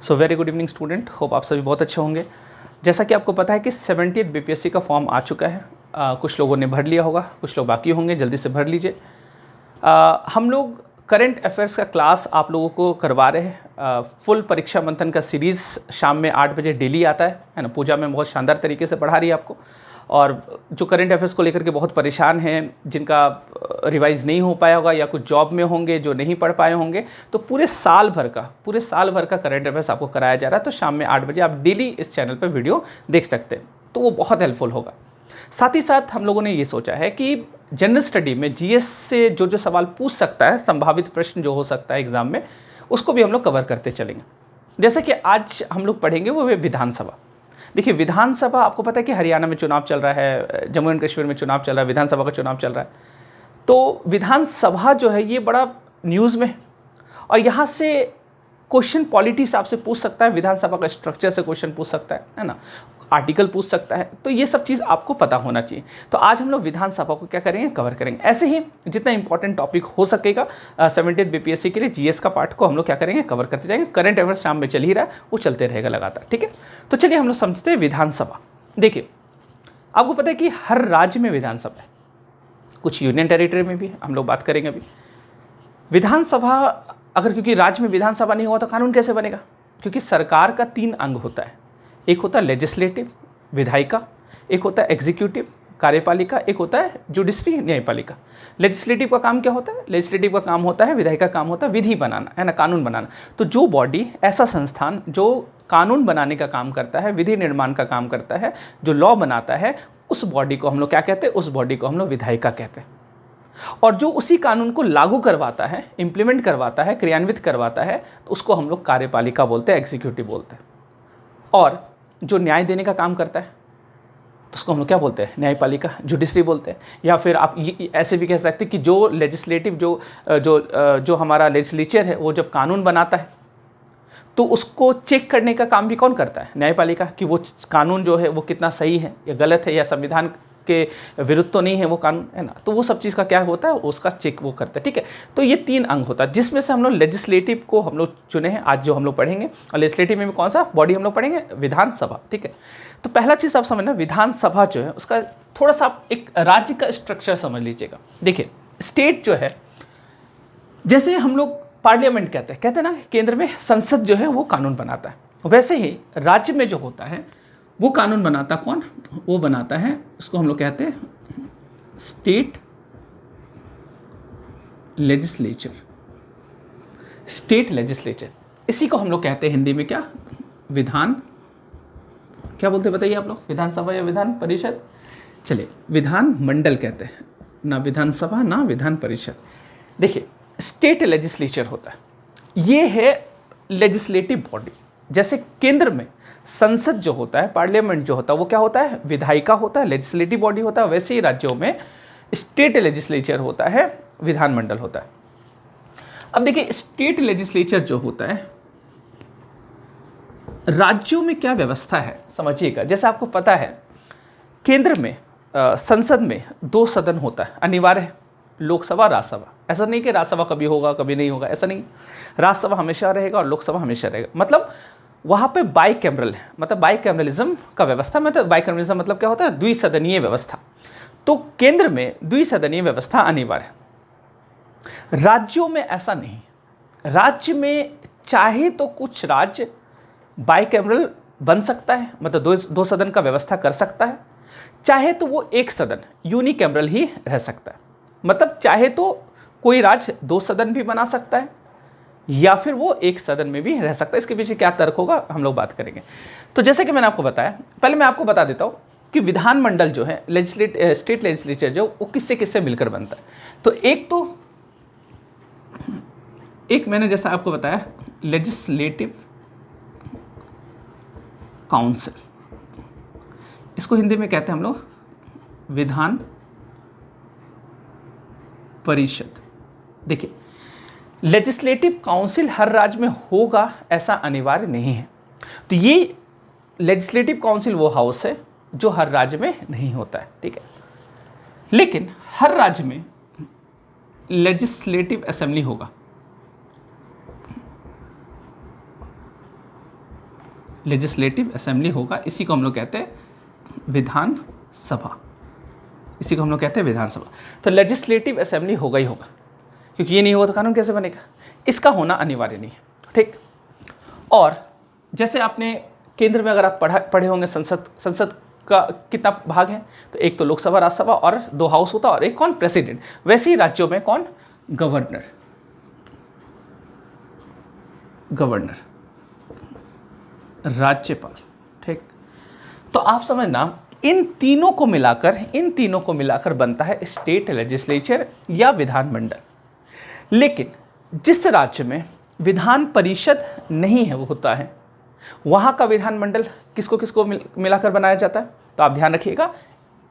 So very good evening student, hope आप सभी बहुत अच्छे होंगे। जैसा कि आपको पता है कि 70th बीपीएससी का फॉर्म आ चुका है। कुछ लोगों ने भर लिया होगा, कुछ लोग बाकी होंगे, जल्दी से भर लीजिए। हम लोग करंट अफेयर्स का क्लास आप लोगों को करवा रहे हैं। फुल परीक्षा मंथन का सीरीज़ शाम में 8 बजे डेली आता है ना। पूजा में बहुत शानदार तरीके से पढ़ा रही है आपको। और जो करंट अफेयर्स को लेकर के बहुत परेशान हैं, जिनका रिवाइज़ नहीं हो पाया होगा या कुछ जॉब में होंगे जो नहीं पढ़ पाए होंगे, तो पूरे साल भर का करंट अफेयर्स आपको कराया जा रहा है। तो शाम में 8 बजे आप डेली इस चैनल पर वीडियो देख सकते हैं, तो वो बहुत हेल्पफुल होगा। साथ ही साथ हम लोगों ने ये सोचा है कि जनरल स्टडी में जीएस से जो जो सवाल पूछ सकता है, संभावित प्रश्न जो हो सकता है एग्जाम में, उसको भी हम लोग कवर करते चलेंगे। जैसे कि आज हम लोग पढ़ेंगे वो विधानसभा। देखिए, विधानसभा आपको पता है कि हरियाणा में चुनाव चल रहा है, जम्मू एंड कश्मीर में चुनाव चल रहा है, विधानसभा का चुनाव चल रहा है। तो विधानसभा जो है ये बड़ा न्यूज़ में, और यहाँ से क्वेश्चन पॉलिटी से आपसे पूछ सकता है, विधानसभा का स्ट्रक्चर से क्वेश्चन पूछ सकता है ना, आर्टिकल पूछ सकता है। तो ये सब चीज़ आपको पता होना चाहिए। तो आज हम लोग विधानसभा को क्या करेंगे, कवर करेंगे। ऐसे ही जितना इंपॉर्टेंट टॉपिक हो सकेगा 70th बीपीएससी के लिए जीएस का पार्ट को हम लोग क्या करेंगे, कवर करते जाएंगे। करंट अफेयर्स शाम में चल ही रहा है, वो चलते रहेगा लगातार, ठीक है। तो चलिए हम लोग समझते हैं विधानसभा। देखिए, आपको पता है कि हर राज्य में विधानसभा है, कुछ यूनियन टेरिटरी में भी हम लोग बात करेंगे अभी। विधानसभा अगर, क्योंकि राज्य में विधानसभा नहीं हुआ तो कानून कैसे बनेगा, क्योंकि सरकार का 3 अंग होता है। एक होता है लेजिस्लेटिव, विधायिका, एक होता है एग्जीक्यूटिव, कार्यपालिका, एक होता है जुडिशरी, न्यायपालिका। लेजिस्लेटिव का काम क्या होता है, लेजिस्लेटिव का काम होता है, विधायिका काम होता है विधि बनाना, है ना, कानून बनाना। तो जो बॉडी, ऐसा संस्थान जो कानून बनाने का काम करता है, विधि निर्माण का काम करता है, जो लॉ बनाता है, उस बॉडी को हम लोग क्या कहते हैं, उस बॉडी को हम लोग विधायिका कहते हैं। और जो उसी कानून को लागू करवाता है, इंप्लीमेंट करवाता है, क्रियान्वित करवाता है, तो उसको हम लोग कार्यपालिका बोलते हैं, एग्जीक्यूटिव बोलते हैं। और जो न्याय देने का काम करता है तो उसको हम लोग क्या बोलते हैं, न्यायपालिका, जुडिशरी बोलते हैं। या फिर आप ये ऐसे भी कह सकते हैं कि जो लेजिस्लेटिव, जो हमारा लेजिस्लेचर है, वो जब कानून बनाता है तो उसको चेक करने का काम भी कौन करता है, न्यायपालिका, कि वो कानून जो है वो कितना सही है या गलत है, या संविधान के विरुद्ध तो नहीं है वो कानून, है ना। तो वो सब चीज़ का क्या होता है, उसका चेक वो करता है, ठीक है। तो ये 3 अंग होता है, जिसमें से हम लोग लेजिस्लेटिव को हम लोग चुने हैं आज, जो हम लोग पढ़ेंगे। और लेजिस्लेटिव में कौन सा बॉडी हम लोग पढ़ेंगे, विधानसभा, ठीक है। तो पहला चीज़ आप समझना, विधानसभा जो है उसका थोड़ा सा आप एक राज्य का स्ट्रक्चर समझ लीजिएगा। देखिए, स्टेट जो है, जैसे हम लोग पार्लियामेंट कहते हैं ना, केंद्र में संसद जो है वो कानून बनाता है, वैसे ही राज्य में जो होता है वो कानून बनाता कौन, वो बनाता है, उसको हम लोग कहते हैं स्टेट लेजिस्लेचर। स्टेट लेजिस्लेचर, इसी को हम लोग कहते हैं हिंदी में क्या, विधान, क्या बोलते हैं बताइए आप लोग, विधानसभा या विधान परिषद। चलिए, विधान मंडल कहते हैं, ना विधानसभा ना विधान परिषद। देखिए, स्टेट लेजिस्लेचर होता है, ये है लेजिस्लेटिव बॉडी। जैसे केंद्र में संसद जो होता है, पार्लियामेंट जो होता है, वो क्या होता है, विधायिका होता है, लेजिस्लेटिव बॉडी होता है। वैसे ही राज्यों में स्टेट लेजिस्लेचर होता है, विधानमंडल होता है। अब देखिए, स्टेट लेजिस्लेचर जो होता है, राज्यों में क्या व्यवस्था है समझिएगा। जैसे आपको पता है, केंद्र में संसद में 2 सदन होता है, अनिवार्य है, लोकसभा, राज्यसभा। ऐसा नहीं कि राज्यसभा कभी होगा कभी नहीं होगा, ऐसा नहीं। राज्यसभा हमेशा रहेगा और लोकसभा हमेशा रहेगा। मतलब वहाँ पे बाई कैमरल है, मतलब बाई कैमरलिज्म का व्यवस्था। मतलब बाई कैमरलिज्म मतलब क्या होता है, द्विसदनीय व्यवस्था। तो केंद्र में द्विसदनीय व्यवस्था अनिवार्य है। राज्यों में ऐसा नहीं। राज्य में चाहे तो कुछ राज्य बाई कैमरल बन सकता है, मतलब दो सदन का व्यवस्था कर सकता है, चाहे तो वो एक सदन यूनिकैमरल ही रह सकता है। मतलब चाहे तो कोई राज्य 2 सदन भी बना सकता है, या फिर वो एक सदन में भी रह सकता है। इसके पीछे क्या तर्क होगा हम लोग बात करेंगे। तो जैसे कि मैंने आपको बताया, पहले मैं आपको बता देता हूँ कि विधानमंडल जो है, स्टेट लेजिस्लेचर जो, वो किससे किससे मिलकर बनता है। तो एक मैंने जैसा आपको बताया, लेजिस्लेटिव काउंसिल, इसको हिंदी में कहते हैं हम लोग विधान परिषद। देखिए, लेजिस्लेटिव काउंसिल हर राज्य में होगा ऐसा अनिवार्य नहीं है। तो ये लेजिस्लेटिव काउंसिल वो हाउस है जो हर राज्य में नहीं होता है, ठीक है। लेकिन हर राज्य में लेजिस्लेटिव असेंबली होगा। लेजिस्लेटिव असेंबली होगा, इसी को हम लोग कहते हैं विधान सभा, इसी को हम लोग कहते हैं विधानसभा। तो लेजिस्लेटिव असेंबली होगा ही होगा, क्योंकि ये नहीं होगा तो कानून कैसे बनेगा, इसका होना अनिवार्य नहीं है, ठीक। और जैसे आपने केंद्र में अगर आप पढ़े होंगे संसद का कितना भाग है, तो एक तो लोकसभा राज्यसभा और 2 हाउस होता है, और एक कौन, प्रेसिडेंट। वैसे ही राज्यों में कौन, गवर्नर, राज्यपाल, ठीक। तो आप समझना इन तीनों को मिलाकर बनता है स्टेट लेजिस्लेचर या विधानमंडल। लेकिन जिस राज्य में विधान परिषद नहीं है वो होता है, वहाँ का विधानमंडल किसको मिलाकर बनाया जाता है, तो आप ध्यान रखिएगा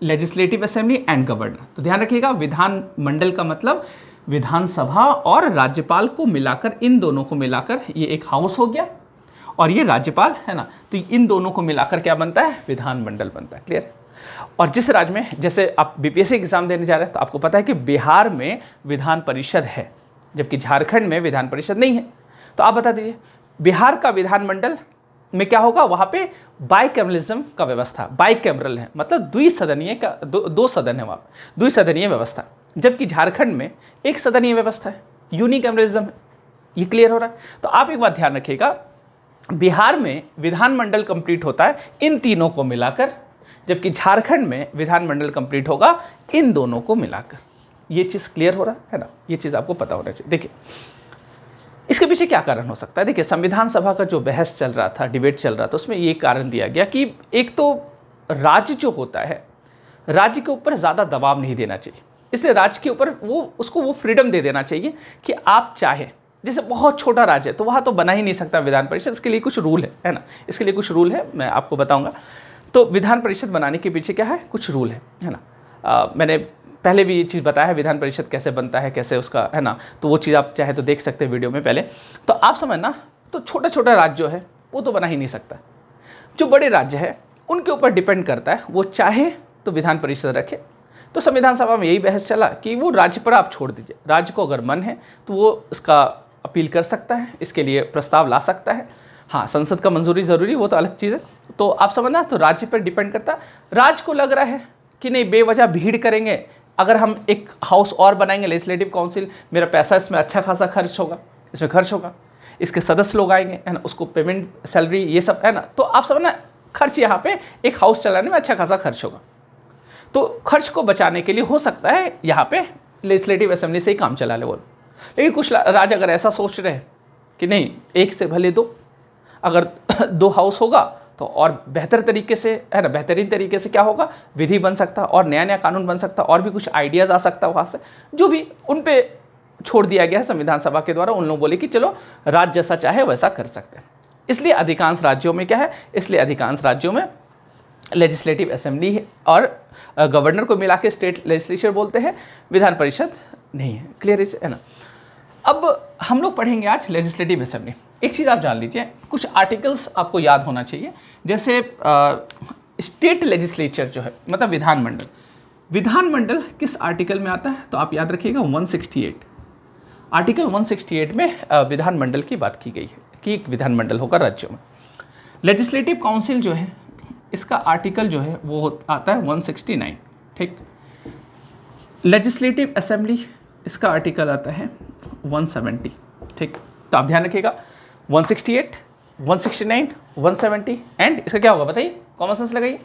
लेजिस्लेटिव असेंबली एंड गवर्नर। तो ध्यान रखिएगा विधानमंडल का मतलब विधानसभा और राज्यपाल को मिलाकर, इन दोनों को मिलाकर ये एक हाउस हो गया, और ये राज्यपाल है ना, तो इन दोनों को मिलाकर क्या बनता है, विधानमंडल बनता है। क्लियर। और जिस राज्य में, जैसे आप बीपीएससी एग्जाम देने जा रहे हैं, तो आपको पता है कि बिहार में विधान परिषद है, जबकि झारखंड में विधान परिषद नहीं है। तो आप बता दीजिए बिहार का विधानमंडल में क्या होगा, वहाँ पे बाइकैमरलिज्म का व्यवस्था, बाइकैमरल है, मतलब द्विसदनीय का, दो सदन है वहाँ, द्विसदनीय व्यवस्था। जबकि झारखंड में एक सदनीय व्यवस्था है, यूनिकैमरलिज्म है। ये क्लियर हो रहा है। तो आप एक बात ध्यान रखिएगा, बिहार में विधानमंडल कंप्लीट होता है इन तीनों को मिलाकर, जबकि झारखंड में विधानमंडल कंप्लीट होगा इन दोनों को मिलाकर। ये चीज़ क्लियर हो रहा है ना, ये चीज़ आपको पता होना चाहिए। देखिए इसके पीछे क्या कारण हो सकता है। देखिए संविधान सभा का जो बहस चल रहा था, डिबेट चल रहा था, उसमें ये कारण दिया गया कि एक तो राज्य जो होता है, राज्य के ऊपर ज़्यादा दबाव नहीं देना चाहिए, इसलिए राज्य के ऊपर उसको फ्रीडम दे देना चाहिए कि आप चाहे, जैसे बहुत छोटा राज्य है तो वहाँ तो बना ही नहीं सकता विधान परिषद, इसके लिए कुछ रूल है ना, इसके लिए कुछ रूल है, मैं आपको बताऊंगा। तो विधान परिषद बनाने के पीछे क्या है, कुछ रूल है ना। मैंने पहले भी ये चीज़ बताया है विधान परिषद कैसे बनता है, कैसे उसका है ना, तो वो चीज़ आप चाहे तो देख सकते हैं वीडियो में पहले। तो आप समझना, तो छोटा छोटा राज्य जो है वो तो बना ही नहीं सकता, जो बड़े राज्य है उनके ऊपर डिपेंड करता है, वो चाहे तो विधान परिषद रखे। तो संविधान सभा में यही बहस चला कि वो राज्य पर आप छोड़ दीजिए, राज्य को अगर मन है तो वो इसका अपील कर सकता है, इसके लिए प्रस्ताव ला सकता है। हाँ, संसद का मंजूरी ज़रूरी, वो तो अलग चीज़ है। तो आप समझना, तो राज्य पर डिपेंड करता है। राज्य को लग रहा है कि नहीं बेवजह भीड़ करेंगे, अगर हम एक हाउस और बनाएंगे लेजिस्लेटिव काउंसिल, मेरा पैसा इसमें अच्छा खासा खर्च होगा, इसके सदस्य लोग आएंगे है ना, उसको पेमेंट, सैलरी, ये सब है ना, तो आप समझना खर्च यहाँ पे एक हाउस चलाने में अच्छा खासा खर्च होगा। तो खर्च को बचाने के लिए हो सकता है यहाँ पे लेजिस्लेटिव असेंबली से ही काम चला ले वो। लेकिन कुछ राज्य अगर ऐसा सोच रहे हैं कि नहीं, एक से भले दो, अगर 2 हाउस होगा तो और बेहतर तरीके से है ना, बेहतरीन तरीके से क्या होगा, विधि बन सकता, और नया नया कानून बन सकता, और भी कुछ आइडियाज़ आ सकता वहाँ से, जो भी उन पे छोड़ दिया गया है संविधान सभा के द्वारा। उन लोग बोले कि चलो राज्य जैसा चाहे वैसा कर सकते हैं। इसलिए अधिकांश राज्यों में क्या है, इसलिए अधिकांश राज्यों में लेजिस्लेटिव असेंबली है और गवर्नर को मिला के स्टेट लेजिस्लेचर बोलते हैं, विधान परिषद नहीं है। क्लियर है ना। अब हम लोग पढ़ेंगे आज लेजिस्लेटिव असेंबली। एक चीज़ आप जान लीजिए, कुछ आर्टिकल्स आपको याद होना चाहिए, जैसे स्टेट लेजिस्लेचर जो है, मतलब विधानमंडल किस आर्टिकल में आता है, तो आप याद रखिएगा 168, आर्टिकल 168 में विधानमंडल की बात की गई है कि एक विधानमंडल होगा राज्यों में। लेजिस्लेटिव काउंसिल जो है, इसका आर्टिकल जो है वो आता है 169, ठीक। लेजिस्लेटिव असेंबली, इसका आर्टिकल आता है 170, ठीक। तो आप ध्यान रखिएगा 168, 169, 170 एंड इसका क्या होगा बताइए, कॉमन सेंस लगाइए।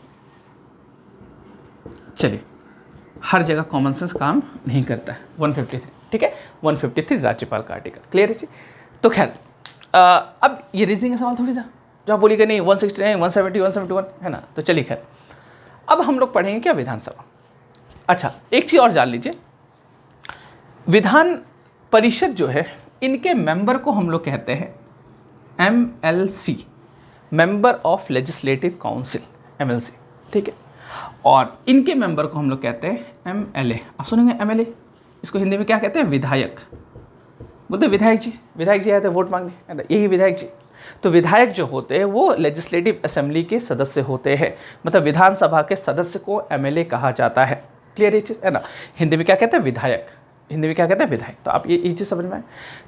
चलिए, हर जगह कॉमन सेंस काम नहीं करता है। 153, ठीक है, 153 राज्यपाल का आर्टिकल। क्लियर है। तो खैर अब ये रीजनिंग का सवाल थोड़ी था जो आप बोलिएगा नहीं 169, 170, 171 है ना। तो चलिए खैर, अब हम लोग पढ़ेंगे क्या, विधानसभा। अच्छा, एक चीज़ और जान लीजिए, विधान परिषद जो है, इनके मेंबर को हम लोग कहते हैं MLC, member of legislative council, MLC, ठीक है। और इनके मेंबर को हम लोग कहते हैं MLA। आप सुनेंगे MLA, इसको हिंदी में क्या कहते हैं, विधायक। बोलते विधायक जी आए थे वोट मांगने, यही विधायक जी। तो विधायक जो होते हैं वो लेजिस्लेटिव असेंबली के सदस्य होते हैं, मतलब विधानसभा के सदस्य को MLA कहा जाता है। क्लियर ये चीज़ है ना। हिंदी में क्या कहते हैं, विधायक, हिंदी में क्या कहते हैं, विधायक। तो आप ये चीज़ समझ में आए।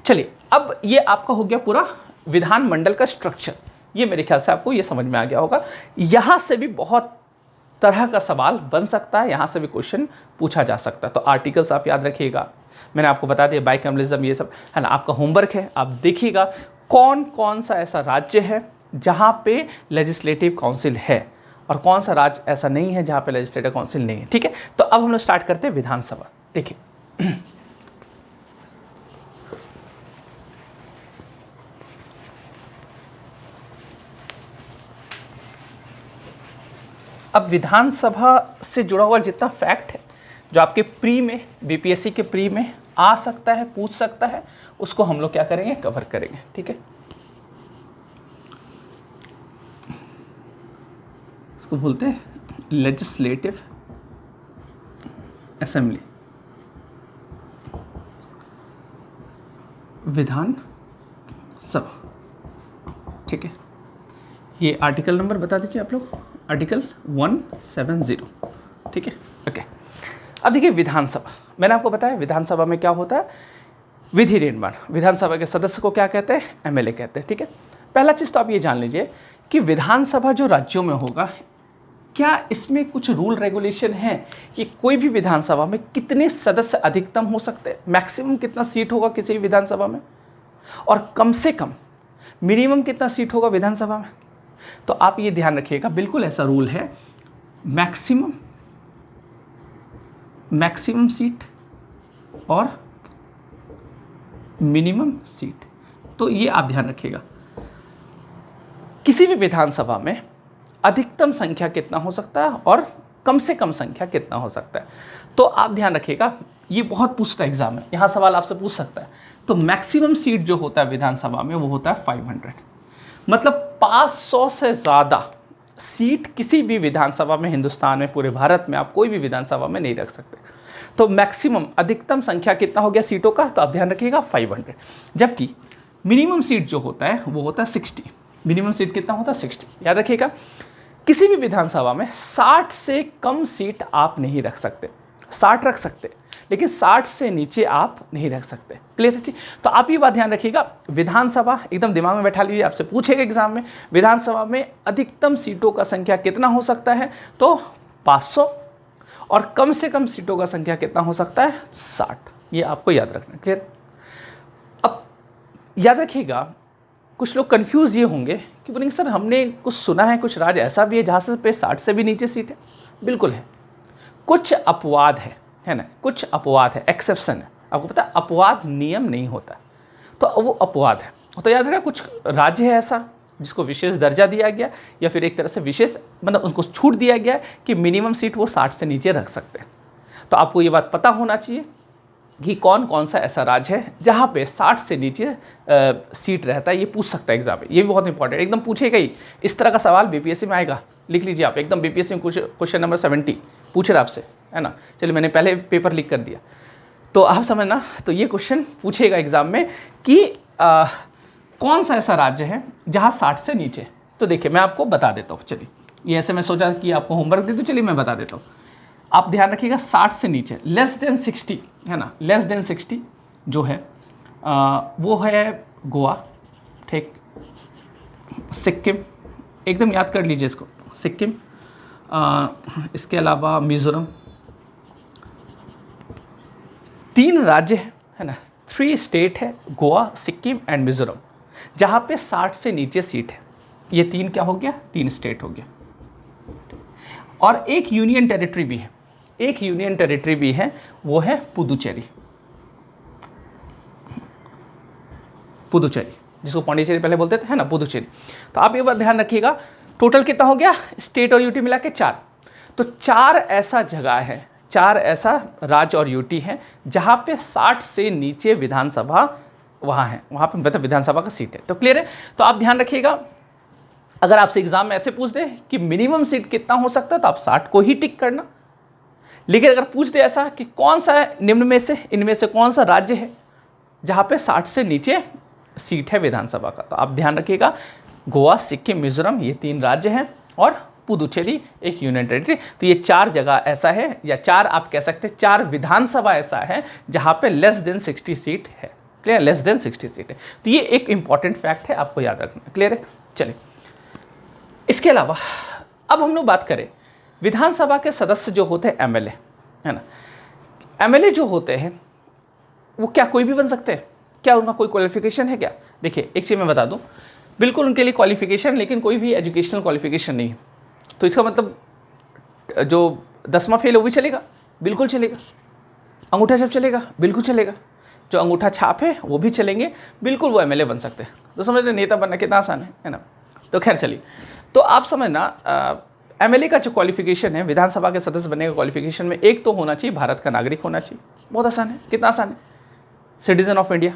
चलिए, अब ये आपका हो गया पूरा विधानमंडल का स्ट्रक्चर। ये मेरे ख्याल से आपको ये समझ में आ गया होगा। यहाँ से भी बहुत तरह का सवाल बन सकता है, यहाँ से भी क्वेश्चन पूछा जा सकता है। तो आर्टिकल्स आप याद रखिएगा, मैंने आपको बता दिया बाइकैमरलिज्म ये सब है ना, आपका होमवर्क है। आप देखिएगा कौन कौन सा ऐसा राज्य है जहाँ पे लेजिस्लेटिव काउंसिल है और कौन सा राज्य ऐसा नहीं है जहाँ पे लेजिस्लेटिव काउंसिल नहीं है। ठीक है, तो अब हम लोग स्टार्ट करते हैं विधानसभा। देखिए अब विधानसभा से जुड़ा हुआ जितना फैक्ट है जो आपके प्री में, बीपीएससी के प्री में आ सकता है, पूछ सकता है, उसको हम लोग क्या करेंगे, कवर करेंगे। ठीक है, इसको बोलते हैं लेजिस्लेटिव असेंबली, विधान सभा। ठीक है, ये आर्टिकल नंबर बता दीजिए आप लोग, आर्टिकल 170। ठीक है, ओके। अब देखिए विधानसभा, मैंने आपको बताया विधानसभा में क्या होता है, विधि निर्माण। विधानसभा के सदस्य को क्या कहते हैं, एमएलए कहते हैं। ठीक है, पहला चीज़ तो आप ये जान लीजिए कि विधानसभा जो राज्यों में होगा, क्या इसमें कुछ रूल रेगुलेशन है कि कोई भी विधानसभा में कितने सदस्य अधिकतम हो सकते हैं, मैक्सिमम कितना सीट होगा किसी भी विधानसभा में, और कम से कम मिनिमम कितना सीट होगा विधानसभा में। तो आप ये ध्यान रखिएगा, बिल्कुल ऐसा रूल है, मैक्सिमम सीट और मिनिमम सीट। तो ये आप ध्यान रखिएगा, किसी भी विधानसभा में अधिकतम संख्या कितना हो सकता है और कम से कम संख्या कितना हो सकता है। तो आप ध्यान रखिएगा, ये बहुत पूछता एग्जाम है, यहाँ सवाल आपसे पूछ सकता है। तो मैक्सिमम सीट जो होता है विधानसभा में वो होता है 500, मतलब 500 से ज़्यादा सीट किसी भी विधानसभा में, हिंदुस्तान में, पूरे भारत में आप कोई भी विधानसभा में नहीं रख सकते। तो मैक्सिमम, अधिकतम संख्या कितना हो गया सीटों का, तो आप ध्यान रखिएगा 500। जबकि मिनिमम सीट जो होता है वो होता है 60। मिनिमम सीट कितना होता है, 60। याद रखिएगा, किसी भी विधानसभा में 60 से कम सीट आप नहीं रख सकते। 60 रख सकते लेकिन 60 से नीचे आप नहीं रख सकते। क्लियर है जी? तो आप ये बात ध्यान रखिएगा, विधानसभा एकदम दिमाग में बैठा लीजिए, आपसे पूछेगा एग्जाम में, विधानसभा में अधिकतम सीटों का संख्या कितना हो सकता है, तो 500, और कम से कम सीटों का संख्या कितना हो सकता है, 60। ये आपको याद रखना। क्लियर? अब याद रखिएगा, कुछ लोग कंफ्यूज ये होंगे कि बोलेंगे सर हमने कुछ सुना है, कुछ राज्य ऐसा भी है जहाँ से पे 60 से भी नीचे सीट है। बिल्कुल है, कुछ अपवाद है ना, कुछ अपवाद है, एक्सेप्शन है। आपको पता है अपवाद नियम नहीं होता, तो वो अपवाद है। तो याद रखना, कुछ राज्य है ऐसा जिसको विशेष दर्जा दिया गया, या फिर एक तरह से विशेष, मतलब उनको छूट दिया गया कि मिनिमम सीट वो 60 से नीचे रख सकते हैं। तो आपको ये बात पता होना चाहिए कि कौन कौन सा ऐसा राज्य है जहाँ पे 60 से नीचे सीट रहता है। ये पूछ सकता है एग्जाम में, ये भी बहुत इंपॉर्टेंट, एकदम पूछेगा ही। इस तरह का सवाल बीपीएससी में आएगा, लिख लीजिए आप, एकदम बीपीएससी में क्वेश्चन नंबर 70 पूछ रहा आपसे, है ना। चलिए मैंने पहले पेपर लिख कर दिया, तो आप समझना, तो ये क्वेश्चन पूछेगा एग्जाम में कि कौन सा ऐसा राज्य है जहाँ 60 से नीचे। तो देखिए मैं आपको बता देता हूँ, चलिए ये ऐसे मैं सोचा कि आपको होमवर्क दे दूँ, चलिए मैं बता देता हूँ। आप ध्यान रखिएगा, 60 से नीचे, लेस देन 60 है ना, लेस देन 60 जो है वो है गोवा, ठीक, सिक्किम, एकदम याद कर लीजिए इसको, सिक्किम, इसके अलावा मिज़ोरम। 3 राज्य है ना, 3 स्टेट है, गोवा, सिक्किम एंड मिज़ोरम, जहाँ पे 60 से नीचे सीट है। ये 3 क्या हो गया, 3 स्टेट हो गया। और एक यूनियन टेरिटरी भी है, एक यूनियन टेरिटरी भी है, वो है पुदुचेरी। पुदुचेरी जिसको पौंडीचेरी पहले बोलते थे, है ना, पुदुचेरी। तो आप ये बात ध्यान रखिएगा, टोटल कितना हो गया, स्टेट और यूटी मिला के 4। तो 4 ऐसा जगह है, 4 ऐसा राज्य और यूटी है जहाँ पे 60 से नीचे विधानसभा वहाँ है, वहाँ पे मतलब विधानसभा का सीट है। तो क्लियर है? तो आप ध्यान रखिएगा, अगर आपसे एग्जाम में ऐसे पूछ दे कि मिनिमम सीट कितना हो सकता है, तो आप 60 को ही टिक करना। लेकिन अगर पूछ दे ऐसा कि कौन सा निम्न में से, इनमें से कौन सा राज्य है जहाँ पे 60 से नीचे सीट है विधानसभा का, तो आप ध्यान रखिएगा, गोवा, सिक्किम, मिज़ोरम, ये 3 राज्य हैं, और पुदुचेरी एक यूनियन टेरिटरी। तो ये 4 जगह ऐसा है, या 4 आप कह सकते हैं, 4 विधानसभा ऐसा है जहाँ पे लेस देन 60 सीट है। क्लियर? लेस देन 60 सीट है। तो ये एक इंपॉर्टेंट फैक्ट है, आपको याद रखना। क्लियर है? चलिए इसके अलावा अब हम लोग बात करें विधानसभा के सदस्य जो होते हैं एमएलए, है ना। एमएलए जो होते हैं वो क्या कोई भी बन सकते हैं? क्या उनका कोई क्वालिफिकेशन है क्या? देखिए एक चीज़ मैं बता दूं, बिल्कुल उनके लिए क्वालिफिकेशन, लेकिन कोई भी एजुकेशनल क्वालिफिकेशन नहीं है। तो इसका मतलब जो 10वां फेल है वो भी चलेगा? बिल्कुल चलेगा। अंगूठा छाप चलेगा? बिल्कुल चलेगा। जो अंगूठा छाप है वो भी चलेंगे, बिल्कुल वो एमएलए बन सकते हैं। तो समझ रहे नेता बनना कितना आसान है ना। तो खैर चलिए, तो आप समझना एमएलए का जो क्वालिफिकेशन है, विधानसभा के सदस्य बनने का क्वालिफिकेशन में एक तो होना चाहिए भारत का नागरिक होना चाहिए। बहुत आसान है। कितना आसान है? Citizen of India.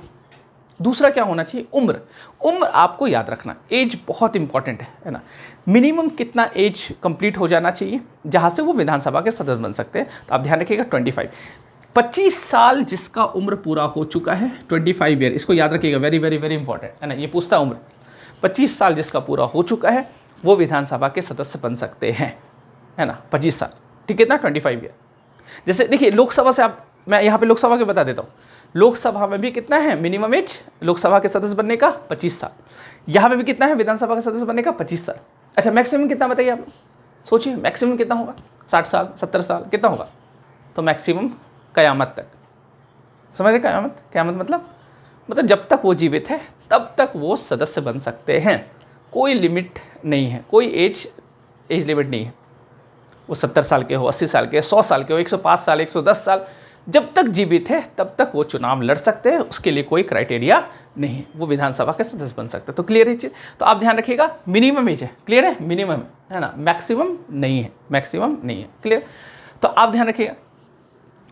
दूसरा क्या होना चाहिए? उम्र। उम्र आपको याद रखना, एज बहुत इंपॉर्टेंट है ना। मिनिमम कितना एज कंप्लीट हो जाना चाहिए जहाँ से वो विधानसभा के सदस्य बन सकते हैं? तो आप ध्यान रखिएगा 25 साल जिसका उम्र पूरा हो चुका है, 25 ईयर, इसको याद रखिएगा, वेरी वेरी वेरी इंपॉर्टेंट है ना। ये पूछता उम्र। 25 साल जिसका पूरा हो चुका है वो विधानसभा के सदस्य बन सकते हैं, है ना। 25 साल, ठीक है ना, 25 ईयर। जैसे देखिए लोकसभा से आप, मैं यहाँ पे लोकसभा के बता देता हूँ। लोकसभा में भी कितना है मिनिमम एज लोकसभा के सदस्य बनने का? 25 साल। यहाँ पे भी कितना है विधानसभा के सदस्य बनने का? 25 साल। अच्छा मैक्सिमम कितना बताइए आप? सोचिए मैक्सिमम कितना होगा? 60 साल, 70 साल, कितना होगा? तो मैक्सिमम कयामत तक। समझ रहे? कयामत मतलब जब तक वो जीवित है तब तक वो सदस्य बन सकते हैं। कोई लिमिट नहीं है, कोई एज लिमिट नहीं है। वो 70 साल के हो, 80 साल के, 100 साल के हो, 105 साल, 110 साल, जब तक जीवित है तब तक वो चुनाव लड़ सकते हैं। उसके लिए कोई क्राइटेरिया नहीं है, वो विधानसभा के सदस्य बन सकते हैं। तो क्लियर है चीज़? तो आप ध्यान रखिएगा, मिनिमम एज है, क्लियर है, मिनिमम है ना, मैक्सिमम नहीं है, मैक्सिमम नहीं है, क्लियर। तो आप ध्यान रखिएगा।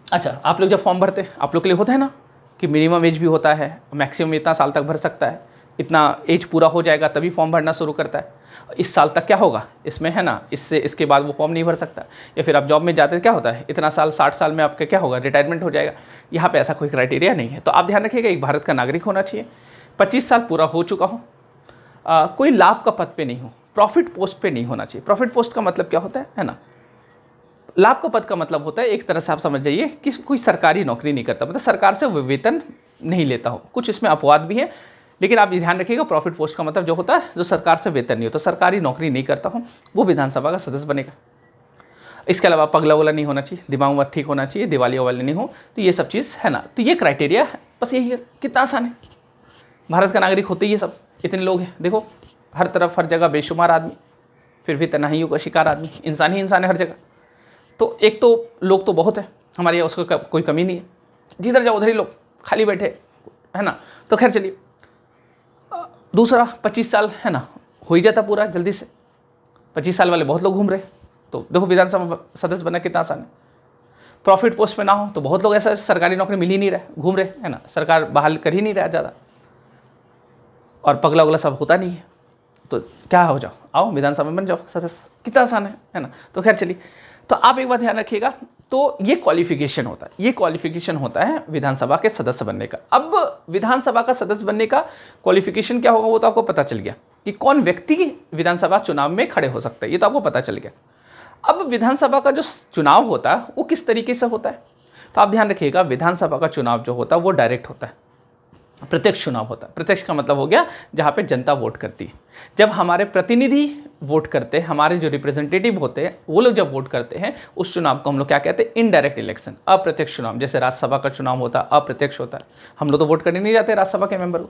अच्छा आप लोग जब फॉर्म भरते हैं आप लोग के लिए होता है ना कि मिनिमम एज भी होता है, मैक्सिमम इतना साल तक भर सकता है, इतना एज पूरा हो जाएगा तभी फॉर्म भरना शुरू करता है। इस साल तक क्या होगा इसमें, है ना, इसके बाद वो फॉर्म नहीं भर सकता। या फिर आप जॉब में जाते हैं, क्या होता है इतना साल, 60 साल में आपका क्या होगा, रिटायरमेंट हो जाएगा। यहाँ पे ऐसा कोई क्राइटेरिया नहीं है। तो आप ध्यान रखिएगा, एक भारत का नागरिक होना चाहिए, 25 साल पूरा हो चुका हो, कोई लाभ का पद पे नहीं हो, प्रॉफिट पोस्ट पे नहीं होना चाहिए। प्रॉफिट पोस्ट का मतलब क्या होता है ना। लाभ का पद का मतलब होता है एक तरह से आप समझ जाइए कि कोई सरकारी नौकरी नहीं करता, मतलब सरकार से वेतन नहीं लेता हो। कुछ इसमें अपवाद भी है, लेकिन आप ध्यान रखिएगा प्रॉफिट पोस्ट का मतलब जो होता है जो सरकार से वेतन नहीं होता, सरकारी नौकरी नहीं करता हो, वो विधानसभा का सदस्य बनेगा। इसके अलावा पगला वगला नहीं होना चाहिए, दिमाग वाग ठीक होना चाहिए, दिवालिया वाले नहीं हो, तो ये सब चीज़ है ना। तो ये क्राइटेरिया है, बस यही है। कितना आसान है, भारत का नागरिक होते ही ये सब, इतने लोग हैं। देखो हर तरफ हर जगह बेशुमार आदमी, फिर भी तनाहियों का शिकार आदमी, इंसान ही इंसान है हर जगह। तो एक तो लोग तो बहुत है हमारे यहाँ, उसको कोई कमी नहीं है, जिधर जाओ उधर ही लोग खाली बैठे, है ना। तो खैर चलिए, दूसरा 25 साल है ना, हो ही जाता पूरा जल्दी से। 25 साल वाले बहुत लोग घूम रहे, तो देखो विधानसभा सदस्य बनना कितना आसान है। प्रॉफिट पोस्ट में ना हो तो बहुत लोग ऐसा सरकारी नौकरी मिल ही नहीं रहा, घूम रहे, है ना, सरकार बहाल कर ही नहीं रहा ज़्यादा, और पगला वगला सब होता नहीं है। तो क्या हो जाओ, आओ विधानसभा में बन जाओ सदस्य, कितना आसान है ना। तो खैर चलिए, तो आप एक बात ध्यान रखिएगा, तो ये क्वालिफिकेशन होता है, ये क्वालिफिकेशन होता है विधानसभा के सदस्य बनने का। अब विधानसभा का सदस्य बनने का क्वालिफिकेशन क्या होगा वो तो आपको पता चल गया कि कौन व्यक्ति विधानसभा चुनाव में खड़े हो सकते हैं, ये तो आपको पता चल गया। अब विधानसभा का जो चुनाव होता है वो किस तरीके से होता है, तो आप ध्यान रखिएगा, विधानसभा का चुनाव जो होता है वो डायरेक्ट होता है, प्रत्यक्ष चुनाव होता है। प्रत्यक्ष का मतलब हो गया जहाँ पे जनता वोट करती है। जब हमारे प्रतिनिधि वोट करते हैं, हमारे जो रिप्रेजेंटेटिव होते हैं वो लोग जब वोट करते हैं, उस चुनाव को हम लोग क्या कहते हैं, इनडायरेक्ट इलेक्शन, अप्रत्यक्ष चुनाव। जैसे राज्यसभा का चुनाव होता है अप्रत्यक्ष होता है, हम लोग तो वोट करने नहीं जाते राज्यसभा के मेंबर को।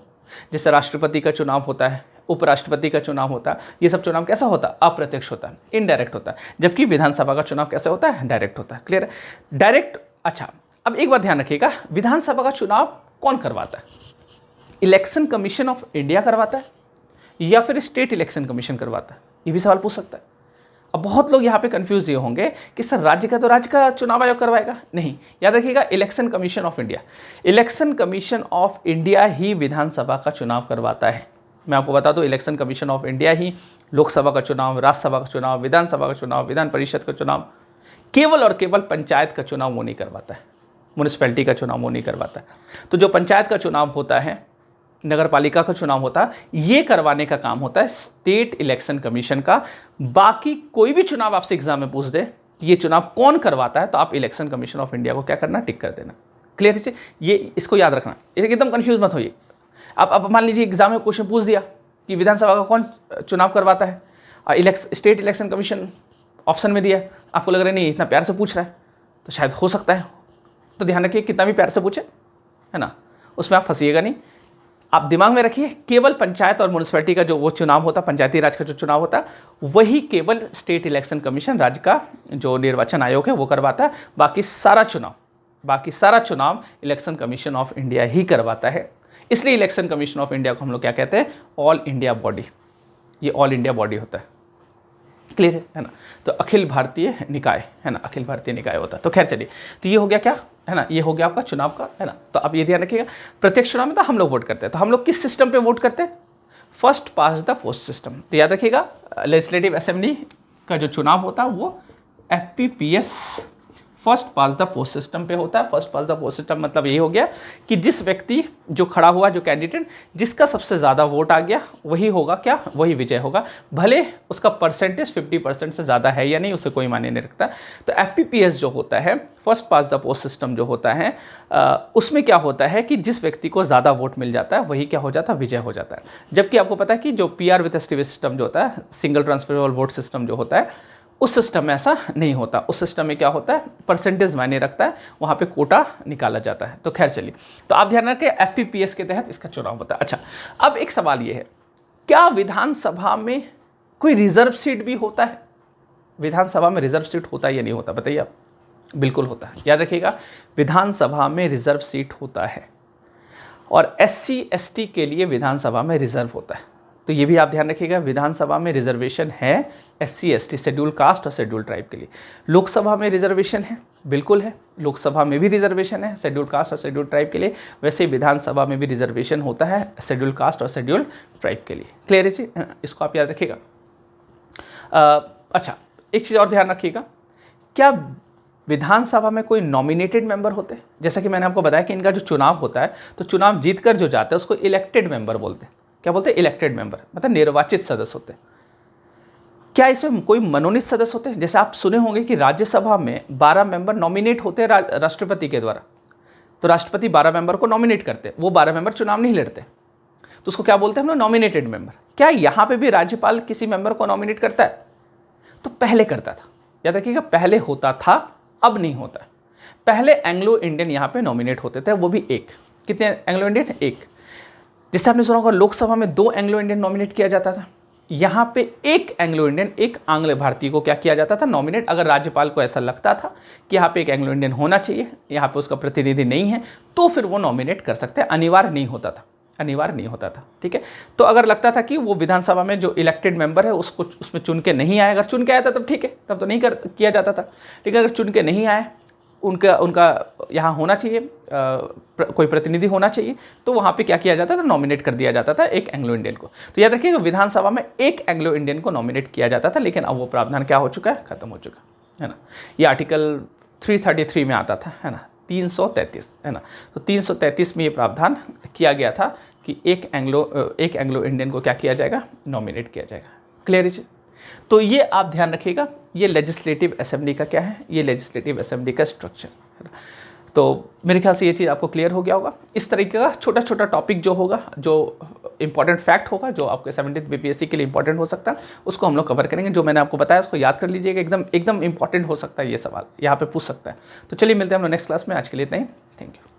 जैसे राष्ट्रपति का चुनाव होता है, उपराष्ट्रपति का चुनाव होता है, ये सब चुनाव कैसा होता है, अप्रत्यक्ष होता है, इनडायरेक्ट होता है। जबकि विधानसभा का चुनाव कैसे होता है, डायरेक्ट होता है। क्लियर है, डायरेक्ट। अच्छा अब एक बात ध्यान रखिएगा, विधानसभा का चुनाव कौन करवाता है, इलेक्शन कमीशन ऑफ इंडिया करवाता है या फिर स्टेट इलेक्शन कमीशन करवाता है, ये भी सवाल पूछ सकता है। अब बहुत लोग यहाँ पे कंफ्यूज ये होंगे कि सर राज्य का तो राज्य का चुनाव आयोग करवाएगा, नहीं, याद रखिएगा election commission of India, election commission of India ही विधानसभा का चुनाव करवाता है। मैं आपको बता दूं, इलेक्शन कमीशन ऑफ इंडिया ही लोकसभा का चुनाव, राज्यसभा का चुनाव, विधानसभा का चुनाव, विधान परिषद का चुनाव, केवल और केवल पंचायत का चुनाव वो नहीं करवाता है, म्यूनिसिपैलिटी का चुनाव वो नहीं करवाता है। तो जो पंचायत का चुनाव होता है, नगर पालिका का चुनाव होता है, ये करवाने का काम होता है स्टेट इलेक्शन कमीशन का। बाकी कोई भी चुनाव आपसे एग्जाम में पूछ दे ये चुनाव कौन करवाता है, तो आप इलेक्शन कमीशन ऑफ इंडिया को क्या करना, टिक कर देना। क्लियर है, ये इसको याद रखना, एकदम कंफ्यूज मत होइए। अब मान लीजिए एग्जाम में क्वेश्चन पूछ दिया कि विधानसभा का कौन चुनाव करवाता है, स्टेट इलेक्शन कमीशन ऑप्शन में दिया है, आपको लग रहा है नहीं इतना प्यार से पूछ रहा है तो शायद हो सकता है, तो ध्यान रखिए कितना भी प्यार से पूछे, है ना, उसमें आप फंसिएगा नहीं। आप दिमाग में रखिए केवल पंचायत और म्यूनिसिपैलिटी का जो वो चुनाव होता है, पंचायती राज का जो चुनाव होता है, वही केवल स्टेट इलेक्शन कमीशन, राज्य का जो निर्वाचन आयोग है वो करवाता है। बाकी सारा चुनाव इलेक्शन कमीशन ऑफ इंडिया ही करवाता है। इसलिए इलेक्शन कमीशन ऑफ इंडिया को हम लोग क्या कहते हैं, ऑल इंडिया बॉडी। ये ऑल इंडिया बॉडी होता है, क्लियर है ना। तो अखिल भारतीय निकाय, है ना, अखिल भारतीय निकाय होता है। तो खैर चलिए, तो ये हो गया क्या, है ना, ये हो गया आपका चुनाव का, है ना। तो अब ये ध्यान रखिएगा, प्रत्येक चुनाव में तो हम लोग वोट करते हैं, तो हम लोग किस सिस्टम पे वोट करते हैं, first pass the post system. तो याद रखिएगा लेजिस्लेटिव असेंबली का जो चुनाव होता है वो FPPS first pass the post system पे होता है। First pass the post system मतलब ये हो गया कि जिस व्यक्ति जो खड़ा हुआ, जो कैंडिडेट जिसका सबसे ज़्यादा वोट आ गया वही होगा क्या, वही विजय होगा, भले उसका परसेंटेज 50% से ज़्यादा है या नहीं, उससे कोई मायने नहीं रखता। तो FPPS जो होता है, first pass the post system जो होता है, उसमें क्या होता है कि जिस व्यक्ति को ज़्यादा वोट मिल जाता है वही क्या हो जाता है, विजय हो जाता है। जबकि आपको पता है कि जो PR विद एसटीवी सिस्टम जो होता है, सिंगल ट्रांसफरेबल वोट सिस्टम जो होता है, उस सिस्टम में ऐसा नहीं होता। उस सिस्टम में क्या होता है, परसेंटेज मायने रखता है, वहाँ पे कोटा निकाला जाता है। तो खैर चलिए, तो आप ध्यान रखें FPPS के तहत इसका चुनाव होता है। अच्छा, अब एक सवाल ये है, क्या विधानसभा में कोई रिजर्व सीट भी होता है? विधानसभा में रिजर्व सीट होता है या नहीं होता, बताइए आप। बिल्कुल होता है, याद रखिएगा, विधानसभा में रिजर्व सीट होता है और SC ST के लिए विधानसभा में रिजर्व होता है। तो ये भी आप ध्यान रखिएगा, विधानसभा में रिजर्वेशन है SC ST, शेड्यूल कास्ट और शेड्यूल ट्राइब के लिए। लोकसभा में रिजर्वेशन है, बिल्कुल है, लोकसभा में भी रिजर्वेशन है शेड्यूल कास्ट और शेड्यूल ट्राइब के लिए। वैसे ही विधानसभा में भी रिजर्वेशन होता है शेड्यूल कास्ट और शेड्यूल ट्राइब के लिए। क्लियर है जी, इसको आप याद रखिएगा। अच्छा, एक चीज़ और ध्यान रखिएगा, क्या विधानसभा में कोई नॉमिनेटेड मेंबर होते हैं? जैसा कि मैंने आपको बताया कि इनका जो चुनाव होता है, तो चुनाव जीतकर जो जाता है उसको इलेक्टेड मेंबर बोलते हैं। क्या बोलते हैं, इलेक्टेड मेंबर, मतलब निर्वाचित सदस्य होते हैं। क्या इसमें कोई मनोनीत सदस्य होते हैं? जैसे आप सुने होंगे कि राज्यसभा में 12 मेंबर नॉमिनेट होते हैं राष्ट्रपति के द्वारा। तो राष्ट्रपति 12 मेंबर को नॉमिनेट करते हैं, वो 12 मेंबर चुनाव नहीं लड़ते, तो उसको क्या बोलते हैं हम लोग, नॉमिनेटेड मेंबर। क्या यहाँ पे भी राज्यपाल किसी मेंबर को नॉमिनेट करता है? तो पहले करता था, याद रखिएगा, पहले होता था, अब नहीं होता है। पहले एंग्लो इंडियन यहाँ पे नॉमिनेट होते थे, वो भी एक। कितने एंग्लो इंडियन? एक। जिससे आपने सुना होगा लोकसभा में 2 एंग्लो इंडियन नॉमिनेट किया जाता था, यहाँ पे 1 एंग्लो इंडियन, 1 आंग्ल भारतीय को क्या किया जाता था, नॉमिनेट। अगर राज्यपाल को ऐसा लगता था कि यहाँ पे 1 एंग्लो इंडियन होना चाहिए, यहाँ पे उसका प्रतिनिधि नहीं है, तो फिर वो नॉमिनेट कर सकते हैं, अनिवार्य नहीं होता था, अनिवार्य नहीं होता था, ठीक है। तो अगर लगता था कि वो विधानसभा में जो इलेक्टेड मेंबर है उसको उसमें चुन के नहीं आया, अगर चुन के आया था तब ठीक है, तब तो नहीं किया जाता था। ठीक है, अगर चुन के नहीं आए, उनका यहाँ होना चाहिए, कोई प्रतिनिधि होना चाहिए, तो वहाँ पे क्या किया जाता था, नॉमिनेट कर दिया जाता था 1 एंग्लो इंडियन को। तो याद रखिएगा, विधानसभा में 1 एंग्लो इंडियन को नॉमिनेट किया जाता था, लेकिन अब वो प्रावधान क्या हो चुका है, खत्म हो चुका है ना। ये आर्टिकल 333 में आता था, है ना, 333, है ना। तो 333 में ये प्रावधान किया गया था कि एक एंग्लो इंडियन को क्या किया जाएगा, नॉमिनेट किया जाएगा। क्लियर है? तो ये आप ध्यान रखिएगा, ये लेजिस्लेटिव असेंबली का क्या है, ये लेजिस्लेटिव असेंबली का स्ट्रक्चर है। तो मेरे ख्याल से ये चीज़ आपको क्लियर हो गया होगा। इस तरीके का छोटा छोटा टॉपिक जो होगा, जो इंपॉर्टेंट फैक्ट होगा, जो आपके 17th BPSC के लिए इंपॉर्टेंट हो सकता है, उसको हम लोग कवर करेंगे। जो मैंने आपको बताया उसको याद कर लीजिएगा, एकदम इंपॉर्टेंट हो सकता है ये सवाल, यहाँ पे पूछ सकता है। तो चलिए मिलते हैं हम लोग नेक्स्ट क्लास में। आज के लिए इतना ही, थैंक यू।